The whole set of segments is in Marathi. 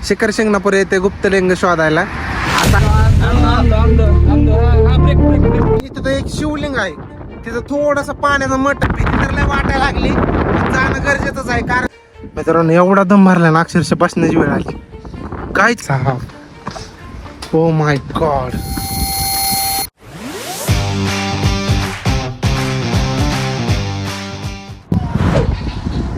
शिखर शिंगणापूर येथे गुप्तलिंग शोधायला. इथं एक शिवलिंग आहे, तिथं थोडस पाण्याचं मठ भीती तर लय वाटायला लागली, जाणं गरजेचंच आहे. कारण मित्रांनो एवढा दम मारला ना अक्षरशः बसण्याची वेळ आली. काहीच ओ माय गॉड.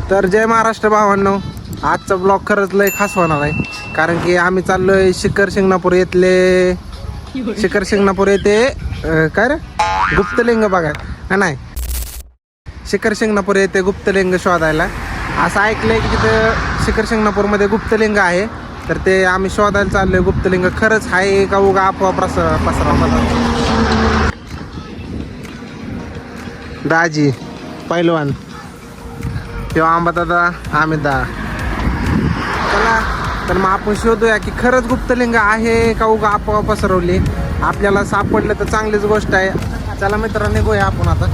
तर जय महाराष्ट्र भावांनो, आजचा ब्लॉग खरंच लय खास होणार आहे. कारण की आम्ही चाललोय शिखर शिंगणापूर येथे काय रे गुप्तलिंग बघा नाही, शिखर शिंगणापूर येथे गुप्तलिंग शोधायला. असं ऐकलंय की तिथं शिखर शिंगणापूर मध्ये गुप्तलिंग आहे, तर ते आम्ही शोधायला चाललोय. गुप्तलिंग खरंच आहे का उगा अफवा पसरवला. दाजी पैलवान किंवा आंबादादा अमितदा, चला तर मग आपण शोधूया की खरंच गुप्तलिंग आहे का उगा अफवा पसरवली. आपल्याला सापडलं तर चांगलीच गोष्ट आहे. चला मित्रांनो निघूया आपण आता.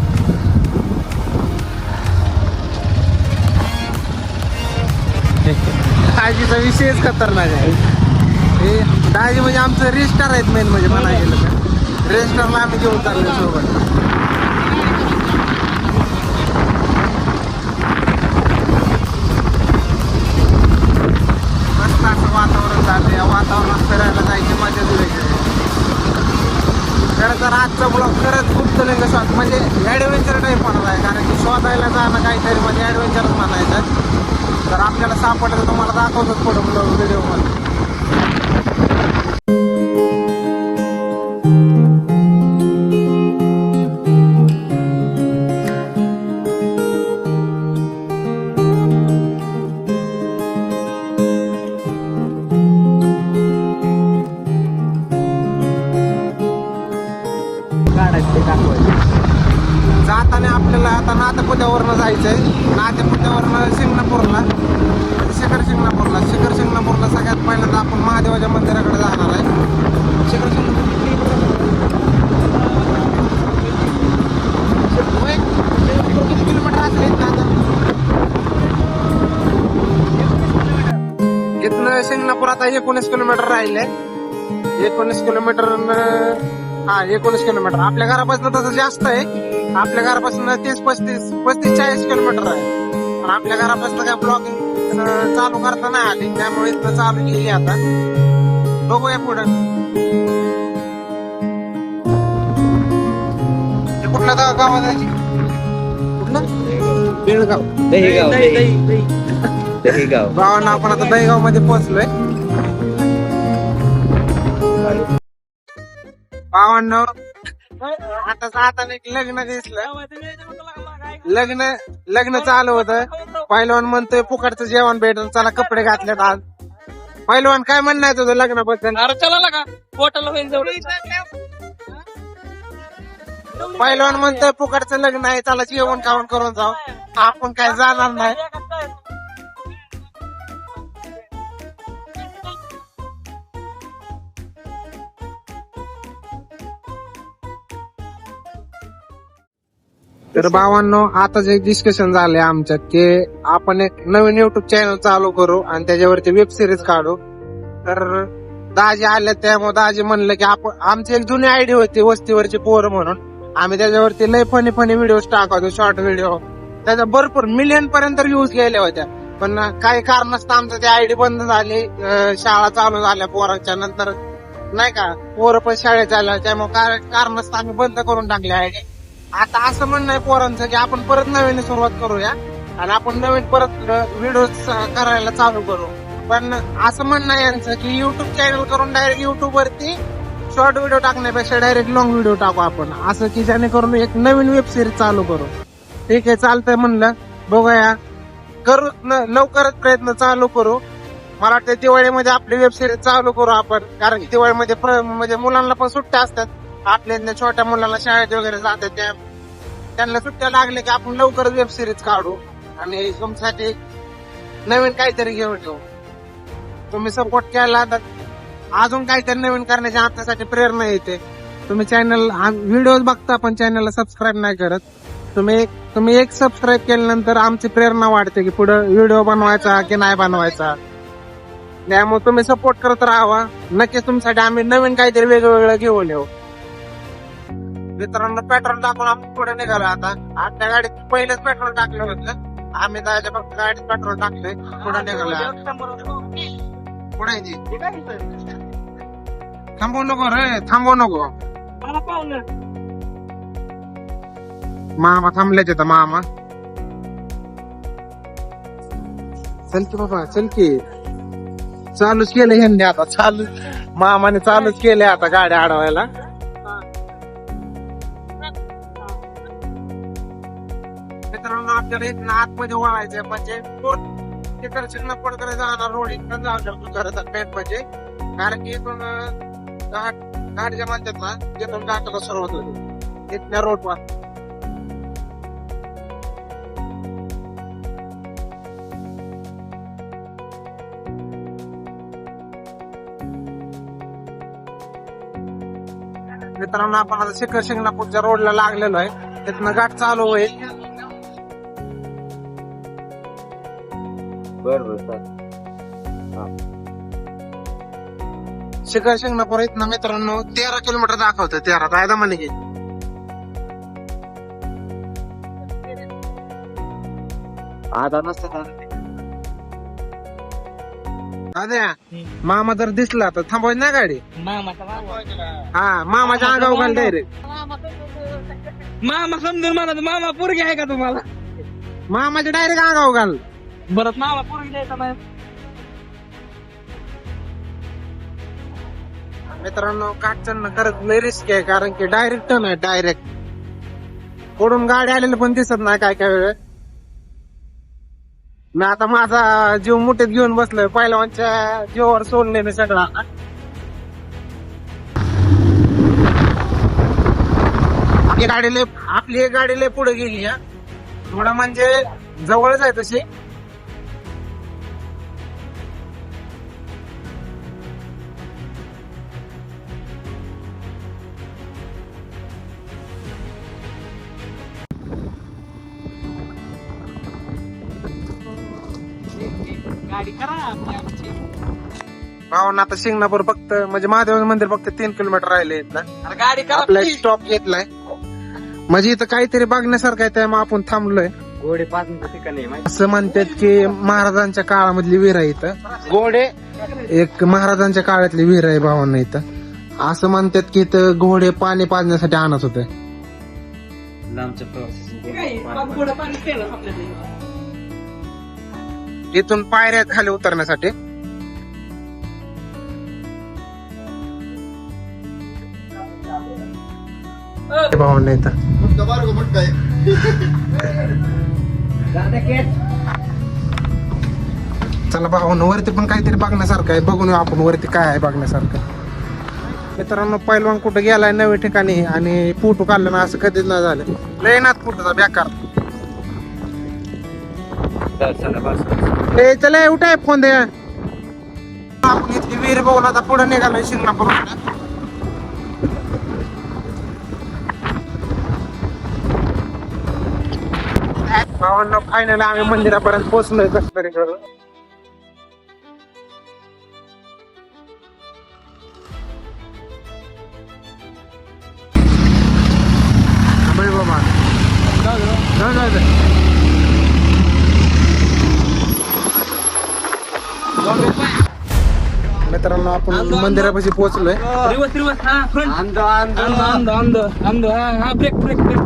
दाजीचा विषयच खतरनाक आहे. हे दाजी म्हणजे आमचं रजिस्टर आहेत मेन म्हणजे म्हणायला गेलं तर. रजिस्टरला आम्ही घेऊन चाललो सोबत. मस्त असं वातावरण चाललंय. या वातावरणात फिरायला जायची मजा दिली. खरं तर आजचा ब्लॉग खरंच गुप्तलिंग शोध म्हणजे ॲडव्हेंचर टाईप होणार आहे. कारण की शोधायला जाणं काहीतरी म्हणजे ॲडव्हेंचरच म्हणायचं. तर आपल्याला सापडलं तर तुम्हाला दाखवतोच पुढं व्हिडिओमध्ये. जाताना आपल्याला आता नातेपुत्यावरनं जायचंय. नातेपुत्यावरनं शिंगणापूरला, शिखर शिंगणापूरला सगळ्यात पहिल्यांदा आपण महादेवाच्या मंदिराकडे जाणार आहे. शिखर शिंगणापूर किती किलोमीटर असले इथनं शिंगणापूर आता 19 किलोमीटर राहिले. 19 किलोमीटर. हा 19 किलोमीटर. आपल्या घरापासून तसं जास्त आहे. आपल्या घरापासून 35-40 किलोमीटर आहे. पण आपल्या घरापासून काय ब्लॉगिंग चालू करता नाही आली, त्यामुळे इथं चालू केली. आता बघूया पुढं. कुठल्या गावात आहे? कुठलं? बेळगाव. दहीगाव. भावांना आपण आता दहीगाव मध्ये पोहोचलोय. भावांनो आता जाताना एक लग्न दिसलं. लग्न चालू होतं. पहिलवान म्हणतोय फुकटचं जेवण भेटून, चला कपडे घातलेत आज. पहिलवान काय म्हणणं आहे तुझं लग्नाबद्दल? अरे चला का पोटाला होईल जवळ. पहिलवान म्हणतोय फुकटचं लग्न आहे, चला जेवण खावण करून जाऊ. आपण काय जाणार नाही. तर भावांनो आता जे डिस्कशन झाले आमच्यात की आपण एक नवीन युट्यूब चॅनल चालू करू आणि त्याच्यावरती वेब सिरीज काढू. तर दाजी आले, त्यामुळे दाजी म्हणलं की आपण आमची एक जुनी आयडी होती वस्तीवरची पोरं म्हणून. आम्ही त्याच्यावरती लय फनी व्हिडिओ टाकतो, शॉर्ट व्हिडिओ. त्याच्या भरपूर मिलियन पर्यंत व्ह्यूज गेल्या होत्या. पण काही कारणास्तव आमचं ती आयडी बंद झाली. शाळा चालू झाल्या पोरांच्या नंतर नाही का, पोरं पण शाळेत झाल्या, त्यामुळे कारणास्तव आम्ही बंद करून टाकली आयडी. आता असं म्हणणं आहे पोरांचं की आपण परत नवीन सुरुवात करूया आणि आपण नवीन परत व्हिडिओ करायला चालू करू. पण असं म्हणणं आहे यांचं की युट्यूब चॅनल करून डायरेक्ट युट्यूब वरती शॉर्ट व्हिडिओ टाकण्यापेक्षा डायरेक्ट लॉंग व्हिडिओ टाकू आपण, असं की जेणेकरून एक नवीन वेब सिरीज चालू करू. ठीक आहे, चालतंय म्हणलं. बघूया, करू लवकरच प्रयत्न चालू करू. मला वाटतं दिवाळीमध्ये आपली वेब सिरीज चालू करू आपण. कारण की दिवाळीमध्ये म्हणजे मुलांना पण सुट्ट्या असतात. आपल्या छोट्या मुलांना शाळेत वगैरे जातात, त्यांना सुट्ट्या लागल्या की आपण लवकरच वेब सिरीज काढू आणि तुमच्यासाठी नवीन काहीतरी घेऊन ठेवू. तुम्ही सपोर्ट केला तर अजून काहीतरी नवीन करण्याची आमच्यासाठी प्रेरणा येते. तुम्ही चॅनल व्हिडिओ बघता पण चॅनलला सबस्क्राईब नाही करत. तुम्ही एक सबस्क्राईब केल्यानंतर आमची प्रेरणा वाढते की पुढे व्हिडिओ बनवायचा की नाही बनवायचा. त्यामुळे तुम्ही सपोर्ट करत राहावा. नक्कीच तुमच्यासाठी आम्ही नवीन काहीतरी वेगळं घेऊन येऊ. मित्रांनो, पेट्रोल टाकून आपण पुढे निघालो. आता आपल्या गाडीत पहिलेच पेट्रोल टाकलं होतं. आम्ही जायच्या फक्त गाडीत पेट्रोल टाकलंय, पुढे निघालो. पुढे थांबवू नको रे, थांबवू नको. मला पाहुणं मामा थांबलेच तर मामा. चल की बाबा, चल की. चालूच केलं ह्यांनी आता, चालू मामाने चालूच केले आता गाड्या अडवायला. मित्रांनो, आपल्याला इथं आतमध्ये वळायचंय म्हणजे तिकडे शिंगणापूरकडे जाणार रोड इकडे जाणार पेट म्हणजे, कारण की इथून गाडीच्या म्हणतात ना तिथून घाटाला सुरुवात होती इथल्या रोडवर. मित्रांनो, आपण आता शिखर शिंगणापूरच्या रोडला लागलेलो आहे. तिथनं घाट चालू होईल. शिखर शिंगणापूर इथनं मित्रांनो 13 किलोमीटर दाखवतं. 13 कायदा म्हणे की आता नसतं. अद्या मामा जर दिसला तर थांबवायची ना गाडी. मामाचा हा, मामाच्या अंगावर घाल डायरेक्ट. मामा समजून म्हणा, मामा पोरगी आहे का तुम्हाला? मामाच्या डायरेक्ट अंगावर घाल. बरं, मामा पोरगी द्यायचा नाही. मित्रांनो, काटचन करत लय रिस्क आहे, कारण की डायरेक्ट टर्न आहे. डायरेक्ट पुढून गाडी आलेली पण दिसत नाही काय काय वेळ. मी आता माझा जीव मुठीत घेऊन बसलोय. पहिलवानच्या जीवावर सोडले मी सगळा. आपली गाडी लय पुढे गेली. थोडं म्हणजे जवळच आहे तशी. गाडी करा आपली आमची. भावना आता शिंगणापूर फक्त म्हणजे महादेव मंदिर फक्त 3 किलोमीटर राहिले ना. अरे गाडी करा आपला please. स्टॉप घेतलाय म्हणजे इथं काहीतरी बघण्यासारखं आहे. त्यामुळे आपण थांबलोय. घोडे पाजण्याचं ठिकाण आहे माहिती. असं म्हणतात की महाराजांच्या काळामधली विहीर आहे इथं. घोडे एक महाराजांच्या काळातली विहीर आहे भावांना इथं. असं म्हणतात की इथं घोडे पाणी पाजण्यासाठी आणत होते. लांबच्या काय, प्रवासासाठी थोडं पाणी केलं आपल्याला. इथून पायऱ्या आहेत खाली उतरण्यासाठी. भावांना इथं चला भावांना वरती पण काहीतरी बघण्यासारखं आहे. बघून येऊ आपण वरती काय आहे बघण्यासारखं. मित्रांनो, पहिलवान कुठं गेलाय नवीन ठिकाणी आणि फोटो काढला ना, असं कधीच नाही झालं. लय नाथ फोटोचा बेकार. ए चला, उठाय फोन दे. आपण इथली विहीर बघून आता पुढे निघालोय शिंगणापूर. भावांना फायनल आम्ही मंदिरापर्यंत पोहोचलोय कसं तरी करून. बाबा जाऊ दे. मित्रांनो, आपण मंदिरापाशी पोहोचलोय. Reverse reverse. हा फ्रंट. अंध अंध अंध अंध अंध. हा हा ब्रेक ब्रेक ब्रेक.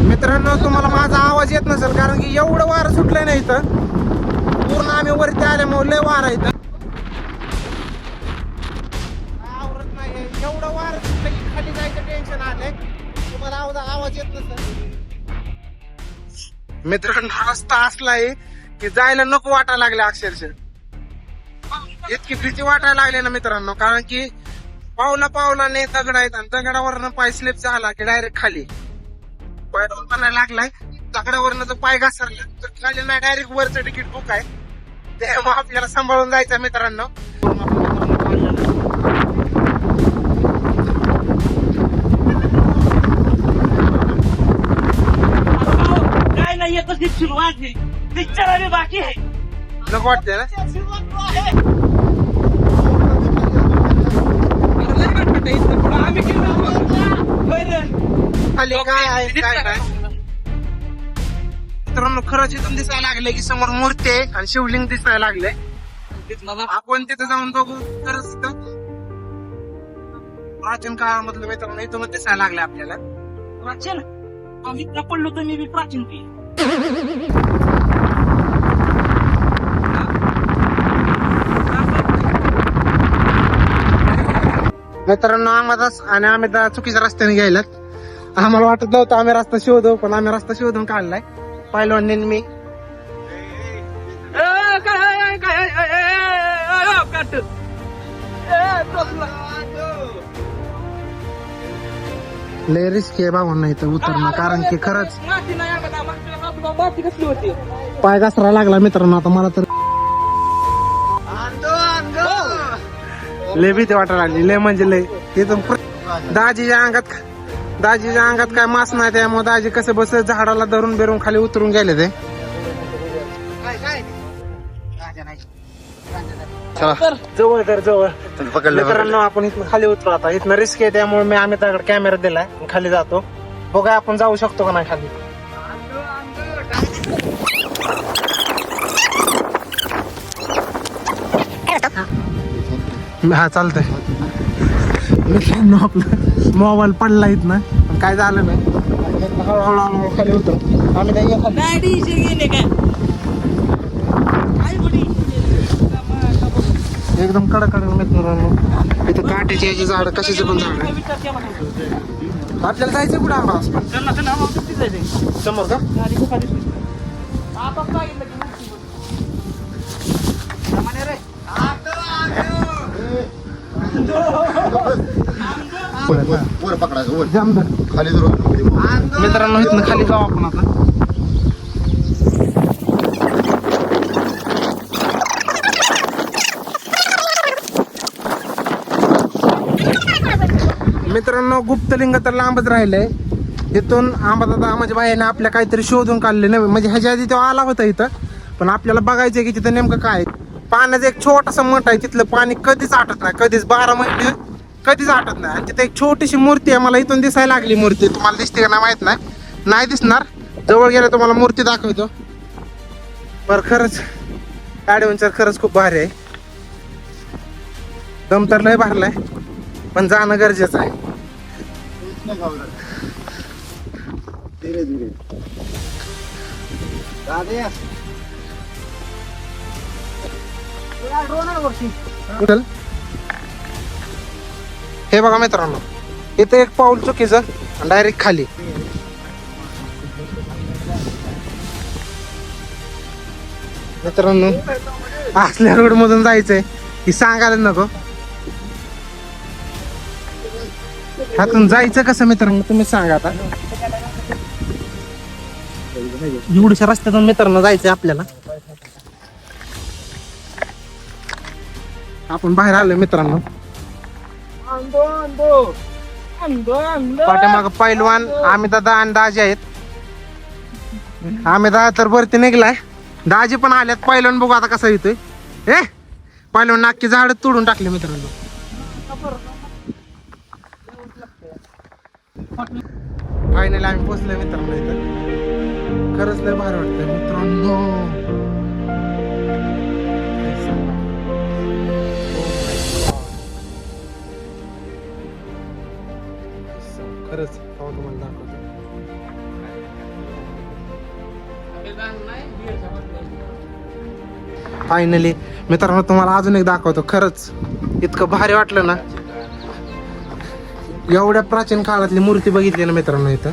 मित्रांनो, तुम्हाला माझा आवाज येत नसेल कारण की एवढं वारं सुटलंय ना इथं. पूर्ण आम्ही वरती आल्यामुळे लय वारा इथं. आवरत नाही. एवढं वारं सुटलं की खाली जायचं टेन्शन आलंय. तुम्हाला आवाज येत नसेल. मित्रांनो, रस्ता असलाय की जायला नको वाटायला लागले अक्षरशः. इतकी भीती वाटायला लागली ना मित्रांनो, कारण की पावलाने दगड आहेत आणि दगडावरनं पाय स्लिप झाला की डायरेक्ट खाली पाय डोलताना लागलाय. दगडावरनं जर पाय घसरला तर खाली नाही, डायरेक्ट वरचं तिकीट बुक आहे. त्यामुळे आपल्याला सांभाळून जायचं मित्रांनो. काय नाही, एकच सुरुवात आहे. पिक्चर अभी बाकी है. नको वाटतंय ना आम्ही गेलो खाली काय आहे काय नाही मित्रांनो. खरंच इथून दिसायला लागले की समोर मूर्ती आहे आणि शिवलिंग दिसायला लागले. आपण तिथे जाऊन बघू खरंच तिथं प्राचीन काळामधलं मित्रांनो इथूनच दिसायला लागले आपल्याला. प्राचीन आम्ही पडलो तर मी बी प्राचीन की मित्रांनो आम्ही तर चुकीच्या रस्त्याने गेल्यात. आम्हाला वाटत नव्हतं आम्ही रस्ता शोधू, पण आम्ही रस्ता शोधून काढलाय पहिलवान मी. लय रिस्क आहे बाबा नाही तर उतरणं, कारण की खरंच कसली होती पाय घसरा लागला मित्रांनो. आता मला तर लय भीती वाटायला लागली, लय म्हणजे लय. तिथून दाजीच्या अंगात काय मास नाही, त्यामुळे दाजी कसं बस झाडाला धरून बेरून खाली उतरून गेले ते. जवळ तर जवळ मित्रांनो आपण इथनं खाली उतरू. आता इथनं रिस्क आहे त्यामुळे आम्ही त्याकडे कॅमेरा दिलाय, खाली जातो बघा आपण जाऊ शकतो का नाही खाली. हा चालतंय मित्रांनो. आपला मोबाईल पडला इथनं, पण काय झालं नाही. हळूहळू खाली उतर आम्ही एकदम कडक मित्रांनो. इथं काट्याची याची झाड कशाचे पण झाड आपल्याला जायचं कुठं आम्हाला समोर का. मित्रांनो इथनं खाली जाऊ आपण आता. मित्रांनो गुप्तलिंग तर लांबच राहिलंय. इथून आंबादादा माझ्या बाईने आपल्या काहीतरी शोधून काढले नव्हे, म्हणजे ह्याच्या आधी तो आला होता इथं, पण आपल्याला बघायचंय की तिथं नेमकं काय. पाण्याचं एक छोटासा मठ आहे, तिथलं पाणी कधीच आटत नाही, कधीच 12 महिने कधीच आटत नाही. आणि तिथे एक छोटीशी मूर्ती आहे, मला इथून दिसायला लागली मूर्ती. तुम्हाला दिसते का नाही माहित नाही दिसणार. जवळ गेलं तुम्हाला मूर्ती दाखवतो. बरं खरंच ॲडव्हेंचर खरंच खूप भारी आहे. दम तर लय भरलाय, पण जाणं गरजेचं आहे. हे बघा मित्रांनो, इथं एक पाऊल चुकीचं डायरेक्ट खाली. मित्रांनो असल्या रोड मधून जायचंय की सांगायला नको. ह्यातून जायचं कसं मित्रांनो तुम्ही सांगा. आता एवढ्याशा रस्त्यातून मित्रांनो जायचंय आपल्याला. आपण बाहेर आलोय मित्रांनो. पाठीमाग पैलवान आम्ही दादा आणि दाजी आहेत. आम्ही दादा तर वरती निघलाय, दाजी पण आल्यात. पैलवान बघू आता कसा येतोय. पैलवान नाक्की झाड तोडून टाकले मित्रांनो. फायनली आम्ही पोहोचलोय मित्रांनो इथं. खरंच लय भारी वाटतंय मित्रांनो. खरंच तुम्हाला दाखवतो. फायनली मित्रांनो तुम्हाला अजून एक दाखवतो. खरंच इतकं भारी वाटलं ना. एवढ्या प्राचीन काळातली मूर्ती बघितली ना मित्रांनो इथं.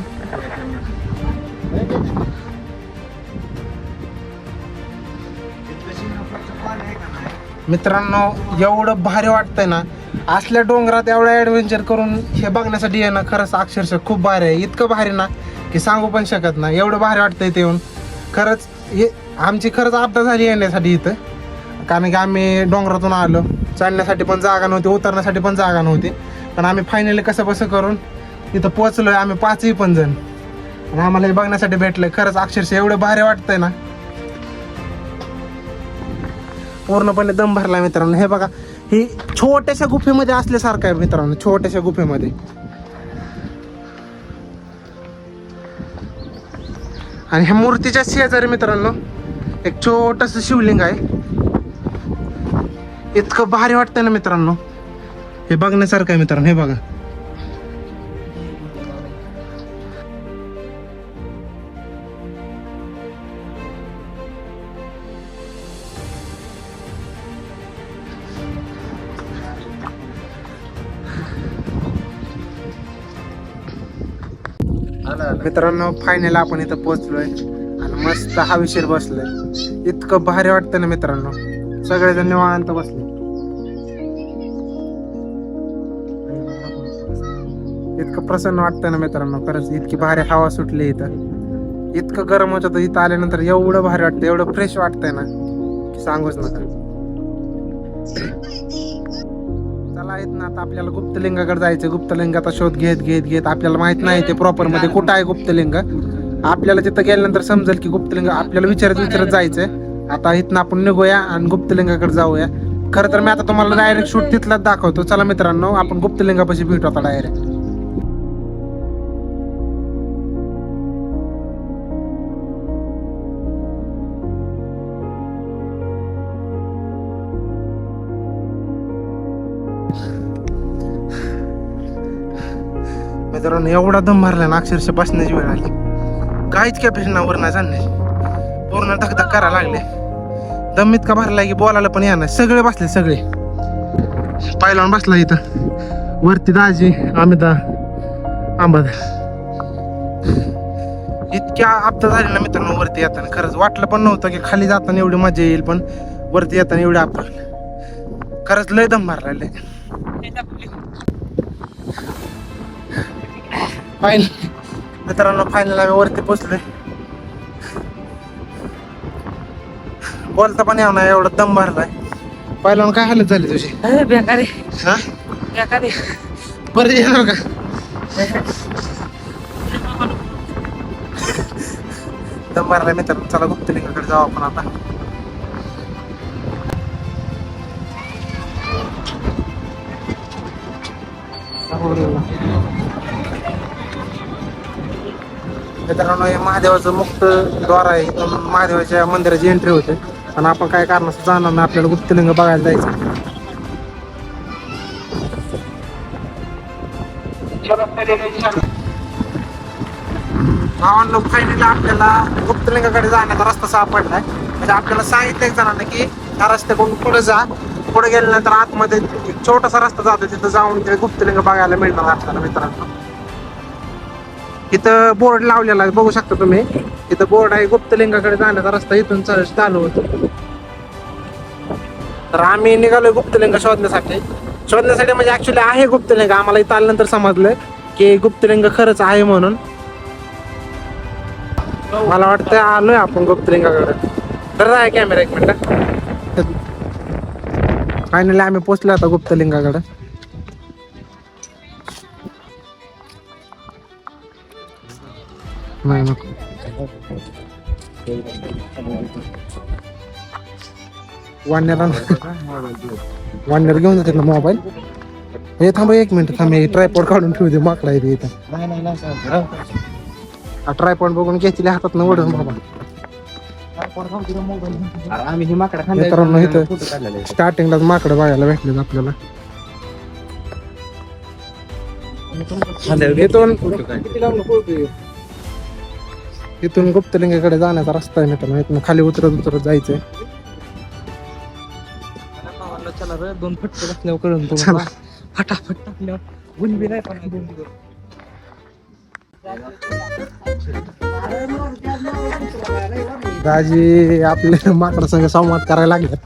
मित्रांनो एवढं भारी वाटतंय ना. असल्या डोंगरात एवढं ऍडव्हेंचर करून हे बघण्यासाठी येणं खरंच अक्षरशः खूप भारी आहे. इतकं भारी ना की सांगू पण शकत नाही. एवढं भारी वाटतंय ते येऊन. खरंच हे आमची खरंच आपदा झाली येण्यासाठी इथं, कारण की आम्ही डोंगरातून आलो. चढण्यासाठी पण जागा नव्हती, उतरण्यासाठी पण जागा नव्हती, पण आम्ही फायनली कसं बसं करून इथं पोहोचलोय. आम्ही 5ही पण जण आणि आम्हाला हे बघण्यासाठी भेटलंय. खरंच अक्षरशः एवढं भारी वाटतंय ना पूर्णपणे दम भरला मित्रांनो. हे बघा, ही छोट्याशा गुफेमध्ये असल्यासारखं आहे मित्रांनो, छोट्याशा गुफेमध्ये. आणि ह्या मूर्तीच्या शेजारी मित्रांनो एक छोटस शिवलिंग आहे. इतकं भारी वाटतंय ना मित्रांनो, हे बघण्यासारखं आहे मित्रांनो. हे बघा, मित्रांनो फायनल आपण इथं पोहोचलोय आणि मस्त हवेशीर बसलोय. इतकं भारी वाटतं ना मित्रांनो, सगळेजण निवांत बसले. इतकं प्रसन्न वाटतं ना मित्रांनो, खरंच इतकी भारी हवा सुटली इथं. इतकं गरम होत होतं, इथं आल्यानंतर एवढं भारी वाटतं, एवढं फ्रेश वाटतंय ना की सांगूच नका. चला इथं आता आपल्याला गुप्तलिंगाकडे जायचं. गुप्तलिंगाचा शोध घेत घेत घेत आपल्याला माहित नाही ते प्रॉपर मध्ये कुठं आहे गुप्तलिंग. आपल्याला तिथं गेल्यानंतर समजेल की गुप्तलिंग आपल्याला विचारत जायचंय. आता इथनं आपण निघूया आणि गुप्तलिंगाकडे जाऊया. खरं तर मी आता तुम्हाला डायरेक्ट शूट तिथलाच दाखवतो. चला मित्रांनो, आपण गुप्तलिंगापाशी भेटू आता डायरेक्ट. मित्रांनो एवढा दम भरला ना, अक्षरशः बसण्याची वेळ आली. काहीच कॅपॅसिटीवर नाही जाण्याची, पूर्ण धकधक करायला लागले. दम इतका भरलाय की बोलायला पण येणार. सगळे बसले, सगळे. पहिलवान बसला इथं वरती, दाजी, अमिता, आंबद. इतक्या आपदा झाली ना मित्रांनो वरती येताना. खरंच वाटलं पण नव्हतं की खाली जाताना एवढी मजा येईल, पण वरती येताना एवढी आपदा. खरंच लय दम भरला. मित्रांनो फायनल आम्ही वरती पोचलोय. बोलता पण येऊ नाही, एवढा दम भरलाय. पहिला काय हालत झाली तुझी? बेकारी हा बेकारी. परत येणार का? दम भरलाय मित्रांनो. चला गुप्तलिंगाकडे जाऊ आपण आता. मित्रांनो हे महादेवाचं मुक्त द्वार आहे. महादेवाच्या मंदिराची एंट्री होते आणि आपण काय कारणास जाणार नाही, आपल्याला गुप्तलिंग बघायला जायचं. भावांनो फायनली आपल्याला गुप्तलिंगाकडे जाण्याचा रस्ता सापडलाय. म्हणजे आपल्याला सांगितलं जणांना की त्या रस्त्याकडून पुढे जा. पुढे गेल्यानंतर आतमध्ये एक छोटासा रस्ता जातो, तिथं जाऊन ते गुप्तलिंग बघायला मिळणार आपल्याला. मित्रांनो इथं बोर्ड लावलेला आहे, बघू शकता तुम्ही. इथं बोर्ड आहे, गुप्तलिंगाकडे जाण्याचा रस्ता इथून चालू होतो. तर आम्ही निघालोय गुप्तलिंग शोधण्यासाठी. म्हणजे ऍक्च्युली आहे गुप्तलिंग. आम्हाला इथं आल्यानंतर समजलं की गुप्तलिंग खरंच आहे म्हणून. मला वाटतं आलोय आपण गुप्तलिंगाकडे. तर आहे कॅमेरा एक मिनिट. फायनली आम्ही पोहोचलो आता गुप्तलिंगाकडे. नाही नको. वाढण्याला घेऊन जाते ना मोबाईल. हे थांब एक मिनिट, थांब. ट्रायपॉड काढून ठेवू दे. माकडा आहे इथं. ट्रायपॉड बघून घेतली हातात न वडून बाबा. मित्रांनो इथं स्टार्टिंगलाच माकडं बघायला भेटले आपल्याला. इथून गुप्तलिंगाकडे जाण्याचा रस्ता आहे मित्रांनो. इथून खाली उतरत जायचंय. चला रे, 2 फटके बसल्यावर कळून तुम्हाला. फटाफट टाकल्यावर गुण बी नाही पण. दाजी आपल्या माकडा संग संवाद करायला लागले.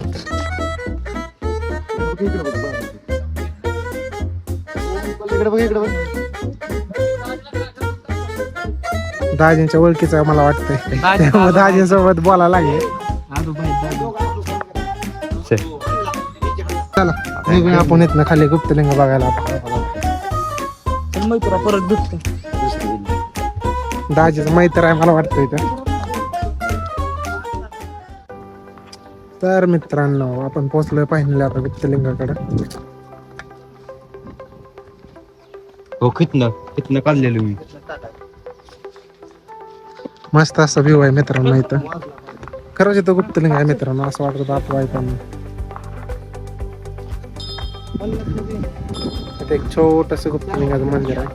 दाजींच्या ओळखीचं मला वाटतंय, त्यामुळे दाजींसोबत बोलायला लागले. चला निघूया आपण इथनं खाली गुप्तलिंग बघायला. परत भेटतो. दाजीचं मैत्र आहे मला वाटतं इथं. तर मित्रांनो आपण पोहोचलोय पाहिजे आता गुप्तलिंगाकडे. हो कितनं काढलेलं मी. मस्त असा व्ह्यू आहे मित्रांनो इथं. खरंच इथं गुप्तलिंग आहे मित्रांनो, असं वाटत आपलं ऐकायला. इथे एक छोटस गुप्तलिंगाचं मंदिर आहे.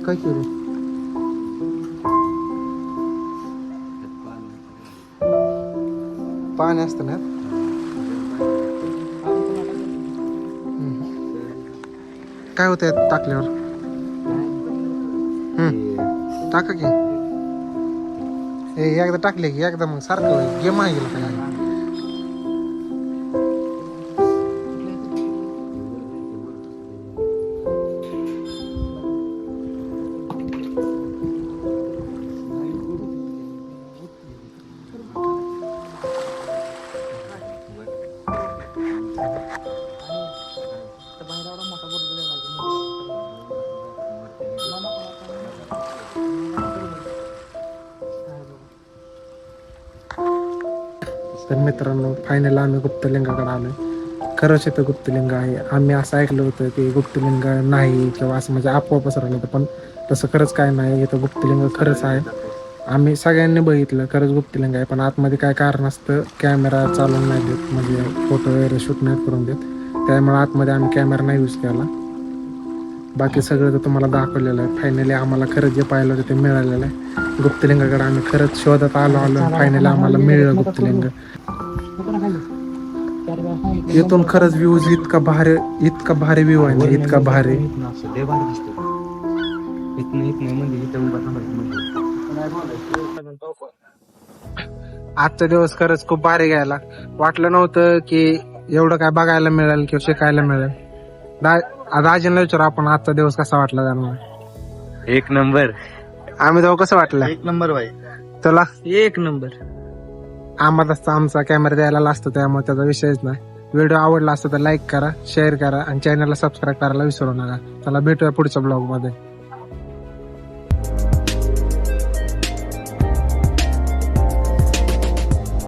काय केलं पाणी असतं ना. काय होतंय टाकल्यावर? टाका की हे एकदा टाकले की एकदा मग सारखं गेम आहे गेलं काय. तर मित्रांनो फायनल आम्ही गुप्तलिंगाकडे आलोय. खरंच इथं गुप्तलिंग आहे. आम्ही असं ऐकलं होतं की गुप्तलिंग नाही किंवा असं म्हणजे आपोआप राहिलं होतं, पण तसं खरंच काय नाही. इथं गुप्तलिंग खरंच आहे. आम्ही सगळ्यांनी बघितलं खरंच गुप्तलिंग आहे, पण आतमध्ये काय कारण असतं कॅमेरा चालवून नाही देत, म्हणजे फोटो वगैरे शूट नाही करून देत. त्यामुळे आतमध्ये आम्ही कॅमेरा नाही यूज केला. बाकी सगळं तर तुम्हाला दाखवलेलं आहे. फायनली आम्हाला खरंच जे पाहिलं होतं ते मिळालेलं आहे. गुप्तलिंगाकडे आम्ही खरंच शोधत आलो फायनली आम्हाला मिळलं गुप्तलिंग. इथून खरंच व्ह्यूज इतका भारी व्ह्यू आहे ना, इतका भारी. आजचा दिवस खरंच खूप भारी गेला. वाटलं नव्हतं की एवढं काय बघायला मिळेल किंवा शिकायला मिळेल. राजेंना विचारू आपण आजचा दिवस कसा वाटला त्यांना. एक नंबर. आम्ही जाऊ कसं वाटलं? एक नंबर भाई. तुला? एक नंबर. आम्हाला आमचा कॅमेरा द्यायला असतो त्यामुळे त्याचा विषयच नाही. व्हिडिओ आवडला असतो तर लाईक करा, शेअर करा आणि चॅनलला सबस्क्राईब करायला विसरू नका. चला भेटूया पुढच्या ब्लॉग मध्ये.